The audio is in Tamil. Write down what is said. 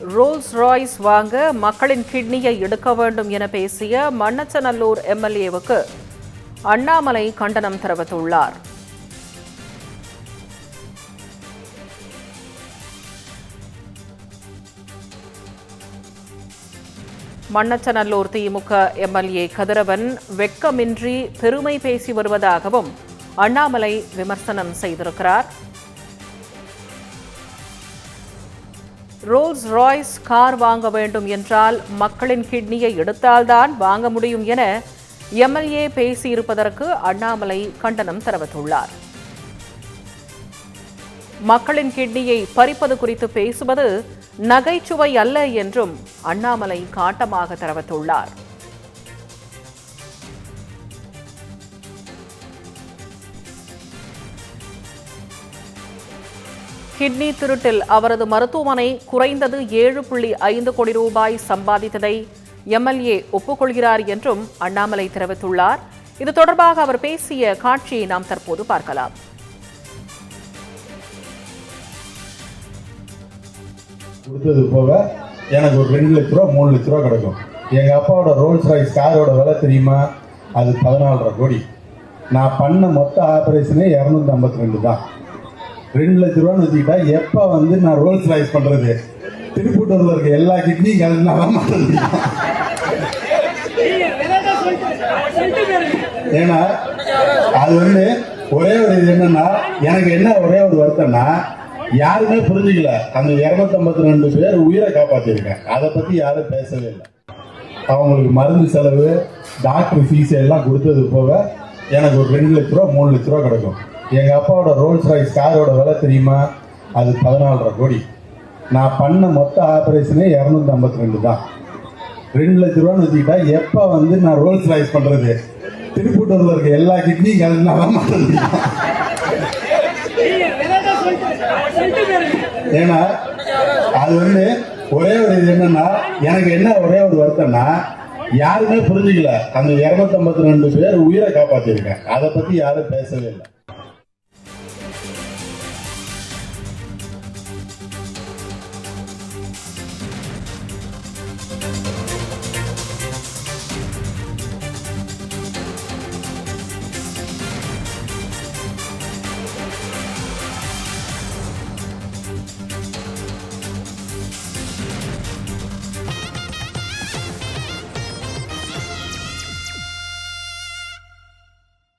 ரோல்ஸ் ராய்ஸ் வாங்க மக்களின் கிட்னியை எடுக்க வேண்டும் என பேசிய மண்ணச்சநல்லூர் எம்எல்ஏவுக்கு அண்ணாமலை கண்டனம் தெரிவித்துள்ளார். மண்ணச்சநல்லூர் திமுக எம்எல்ஏ கதிரவன் வெட்கமின்றி பெருமை பேசி வருவதாகவும் அண்ணாமலை விமர்சனம் செய்திருக்கிறார். ரோல்ஸ் ராய்ஸ் கார் வாங்க வேண்டும் என்றால் மக்களின் கிட்னியை எடுத்தால்தான் வாங்க முடியும் என எம்எல்ஏ பேசியிருப்பதற்கு அண்ணாமலை கண்டனம் தெரிவித்துள்ளார். மக்களின் கிட்னியை பறிப்பது குறித்து பேசுவது நகைச்சுவை அல்ல என்றும் அண்ணாமலை காட்டமாக தெரிவித்துள்ளார். கிட்னி திருட்டில் அவரது மருத்துவமனை குறைந்தது 7.5 கோடி ரூபாய் சம்பாதித்ததை எம்எல்ஏ ஒப்புக்கொள்கிறார் என்றும் அண்ணாமலை தெரிவித்துள்ளார். இது தொடர்பாக அவர் பேசிய காட்சியை நாம் தற்போது பார்க்கலாம். கொடுத்தது போக எனக்கு ஒரு 2 லட்ச ரூபா 3 லட்ச ரூபா கிடைக்கும். எங்கள் அப்பாவோட ரோல்ஸ் ராய்ஸ் காரோட விலை தெரியுமா? அது 14.5 கோடி. நான் பண்ண மொத்த ஆபரேஷனே 252 தான். 2 லட்ச ரூபான்னு வச்சுக்கிட்டா எப்போ நான் ரோல்ஸ் ராய்ஸ் பண்ணுறது? திருப்பூட்டூரில் இருக்க எல்லா கிட்னியும் கலந்தாலும் ஏன்னா அது ஒரே ஒரு இது என்னன்னா, எனக்கு என்ன ஒரே ஒரு வருத்தம்னா, யாருமே புரிஞ்சுக்கல. அந்த 252 பேர் உயிரை காப்பாற்றிருக்கேன். அதை பற்றி யாரும் பேசவே இல்லை. அவங்களுக்கு மருந்து செலவு, டாக்டர் ஃபீஸ் எல்லாம் கொடுத்தது போக எனக்கு ஒரு 2 லட்ச ரூபா 3 லட்ச ரூபா கிடைக்கும். எங்கள் அப்பாவோட ரோல்ஸ் ராய்ஸ் காரோட விலை தெரியுமா? அது 14.5 கோடி. நான் பண்ண மொத்த ஆபரேஷனே 252 தான். 2 லட்ச ரூபான்னு வச்சுக்கிட்டா எப்போ நான் ரோல்ஸ் ராய்ஸ் பண்ணுறது? திருப்பூட்டூரில் இருக்க எல்லா கிட்னியும் கலந்தாலும் ஏன்னா அது ஒரே ஒரு இது என்னன்னா, எனக்கு என்ன ஒரே ஒரு வருத்தம்னா, யாருமே புரிஞ்சுக்கல. அந்த 252 பேர் உயிரை காப்பாற்றிருக்கேன். அதை பற்றி யாரும் பேசவே இல்லை.